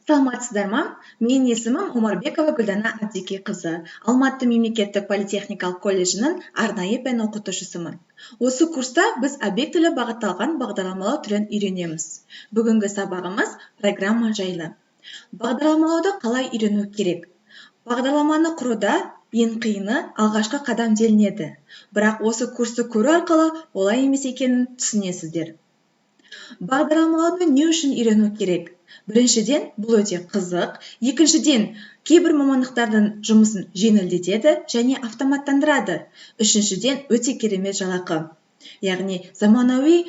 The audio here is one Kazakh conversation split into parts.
Саламатсыздар ма? Менің есімім Омарбекова Гүлдана Абдикеқызы. Алматы мемлекеттік политехникалық колледжінің арнайы пән оқытушысымын. Осы курста біз объект тілі бағытталған бағдарламалау түрін үйренеміз. Бүгінгі сабағымыз программа жайлы. Бағдарламалауды қалай үйрену керек? Бағдарламаны құруда ең қиыны алғашқы қадам делінеді. Бірақ осы курсты көру арқылы олай емес екенін түсінесіздер. Бағдарламалауды не үшін үйрену керек? Біріншіден, бұл өте қызық. Екіншіден, кейбір мамандықтардың жұмысын жеңілдетеді және автоматтандырады. Үшіншіден, өте керемет жалақы. Яғни заманауи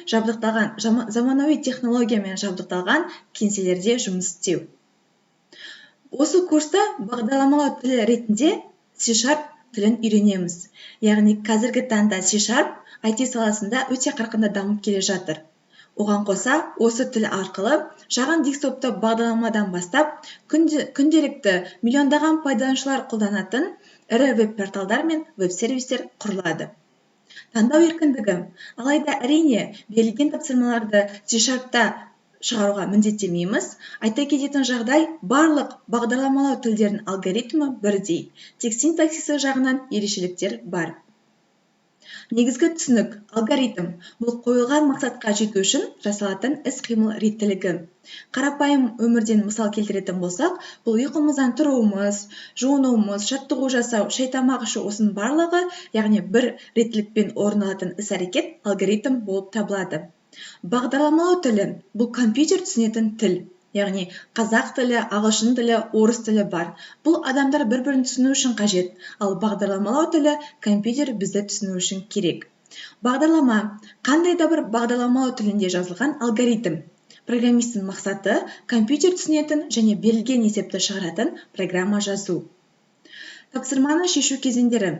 технологиямен жабдықталған кеңселерде жұмыс істеу. Осы курста бағдарламалау тілі ретінде C# тілін үйренеміз. Яғни қазіргі таңда C# IT саласында өте қарқынды дамып келе жатыр. Оған қоса, осы тіл арқылы шағын десктопты бағдарламадан бастап, күнделікті миллиондаған пайдаланушылар қолданатын ірі веб-порталдар мен веб-сервистер құрылады. Таңдау еркіндігі. Алайда әрине, берілген тапсырмаларды C# шығаруға міндеттемейміз. Айта кететін жағдай, барлық бағдарламалау тілдерінің алгоритмі бірдей. Тек синтаксисі жағынан ерекшеліктер бар. Негізгі түсінік, алгоритм. Бұл қойылған мақсатқа жету үшін жасалатын іс-қимыл реттілігі. Қарапайым өмірден мысал келтіретін болсақ, бұл ұйқымыздан тұруымыз, жуынуымыз, жаттығу жасау, шай тамақ ішу осының барлығы, яғни бір реттілікпен орын алатын іс-әрекет алгоритм болып табылады. Бағдарламалау тілі бұл компьютер түсінетін тіл. Яғни қазақ тілі, ағылшын тілі, орыс тілі бар. Бұл адамдар бір-бірін түсіну үшін қажет, ал бағдарламалау тілі компьютер бізді түсіну үшін керек. Бағдарлама қандай да бір бағдарламалау тілінде жазылған алгоритм. Программистің мақсаты компьютер түсінетін және берілген есепті шығаратын программа жазу. Тапсырманы шешу кезеңдері.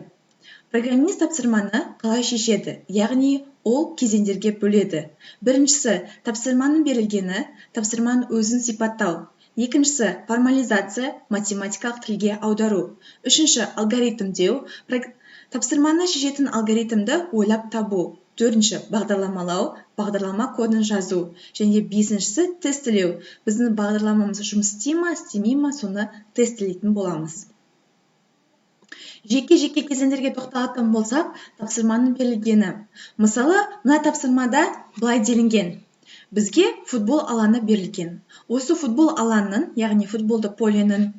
Программист тапсырманы қалай шешеді, яғни ол кезеңдерге бөледі. Біріншісі, тапсырманың берілгені, тапсырманың өзін сипаттау. Екіншісі, формализация, математикалық тілге аудару. Үшінші, алгоритмдеу, тапсырманы шешетін алгоритмді ойлап табу. Төртінші, бағдарламалау, бағдарлама кодын жазу. Және бесіншісі, тестілеу. Біздің бағдарламамыз жұмыс істей ме, істемей ме, соны тестілейтін боламыз. Жеке-жеке кезеңдерге тоқталатын болсақ, тапсырманың берілгені. Мысалы, мына тапсырмада былай делінген. Бізге футбол алаңы берілген. Осы футбол алаңының, яғни футболды поленің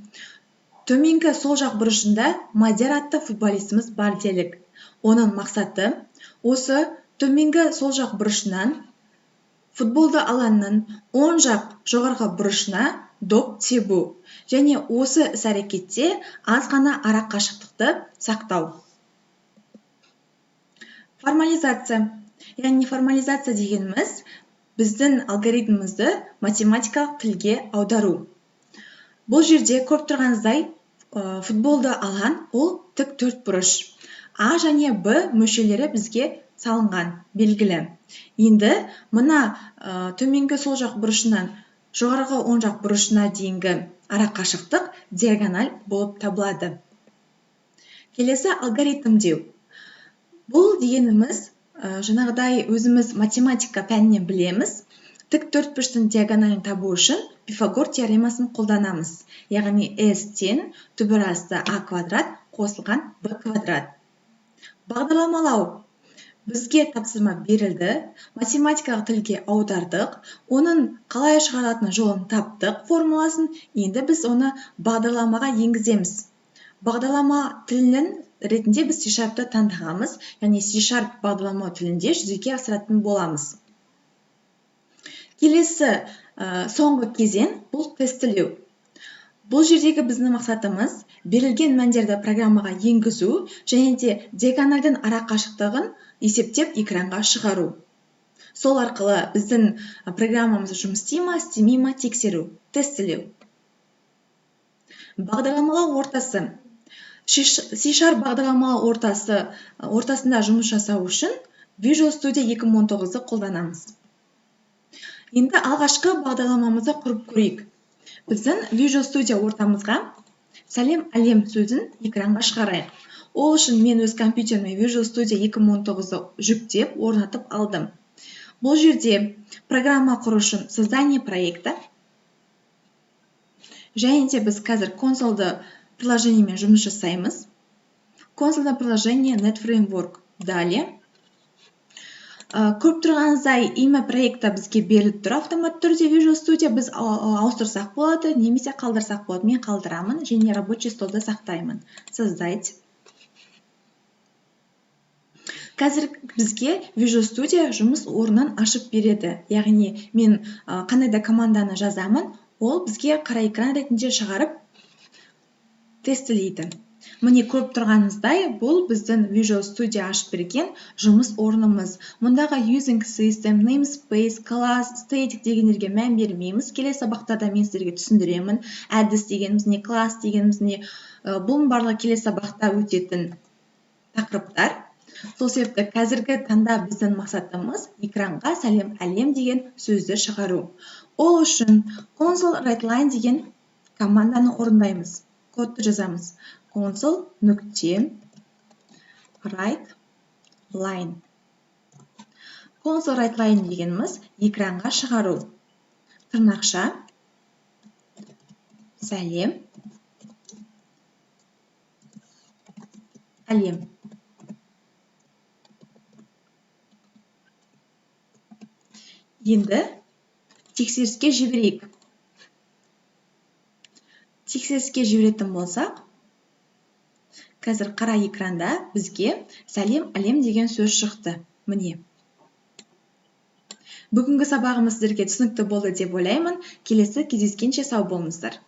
төменгі сол жақ бұрышында Мадияр атты футболистіміз бар делік. Оның мақсаты осы төменгі сол жақ бұрышынан футболды алаңның оң жақ жоғарғы бұрышына доп тебу. Және осы іс-әрекетте аз ғана ара қашықтықты сақтау. Формализация. Яғни формализация дегеніміз біздің алгоритмімізді математикалық тілге аудару. Бұл жерде көріп тұрғаныңыздай футболды алаң ол тік төрт бұрыш. А және Б мөлшерлері бізге салынған, белгілі. Енді мына төменгі сол жақ бұрышынан жоғарғы оң жақ бұрышына дейінгі ара қашықтық диагональ болып табылады. Келесі алгоритмдеу. Бұл дегеніміз жаңағыдай өзіміз математика пәнінен білеміз. Тік төртбұрыштың диагоналін табу үшін Пифагор теоремасын қолданамыз. Яғни S тең түбір асты А квадрат қосылған Б квадрат. Бағдарламалау. Бізге тапсырма берілді, математикалық тілге аудардық, оның қалай шығаратын жолын таптық формуласын, енді біз оны бағдарламаға енгіземіз. Бағдарлама тілінің ретінде біз C# таңдағанбыз, яғни C# бағдарламау тілінде жүзеге асыратын боламыз. Келесі соңғы кезең бұл тестілеу. Бұл жердегі біздің мақсатымыз берілген мәндерді программаға енгізу және де диагональдің ара қашықтығын есептеп экранға шығару. Сол арқылы біздің программамыз жұмыс істей ме, істемей ме тексеру, тестілеу. Бағдарламалау ортасы. C# бағдарламалау ортасында жұмыс жасау үшін Visual Studio 2019-ды қолданамыз. Енді алғашқы бағдарламамызды құрып көрейік. Біздің Visual Studio ортамызға сәлем әлем сөзін экранға шығарайық. Ол үшін мен өз компьютеріме Visual Studio 2019-ды жүктеп, орнатып алдым. Бұл жерде программа құру үшін создание проекта, Және де біз қазір консольды приложениемен жұмыс жасаймыз. Консольда приложение NetFramework. Далее. Көріп тұрғаныңыздай имя проекта бізге беріліп тұр автоматты түрде Visual Studio. Біз ауыстырсақ болады, немесе қалдырсақ болады. Мен қалдырамын және рабочий столда сақтаймын. Создать. Қазір бізге Visual Studio жұмыс орнын ашып береді. Яғни мен қандай да команданы жазамын, ол бізге қара экран ретінде шығарып тестілейді. Міне көріп тұрғаныңыздай, бұл біздің Visual Studio ашып берген жұмыс орнымыз. Мұндағы using system, namespace, class, static дегендерге мән бермейміз. Келесі сабақтарда мен сіздерге түсіндіремін. Address дегеніміз не, class дегеніміз не. Бұл барлығы келесі сабақта өтетін тақырыптар. Сол себепті қазіргі таңда біздің мақсатымыз экранға сәлем әлем деген сөзді шығару. Ол үшін console writeline деген команданы орындаймыз. Кодты жазамыз. Console нүкте writeline. Console writeline дегеніміз экранға шығару. Тырнақша сәлем әлем. Енді тексеріске жіберейік. Тексеріске жіберетін болсақ, қазір қара экранда бізге сәлем әлем деген сөз шықты. Міне. Бүгінгі сабағымыз сіздерге түсінікті болды деп ойлаймын. Келесі кездескенше сау болыңыздар.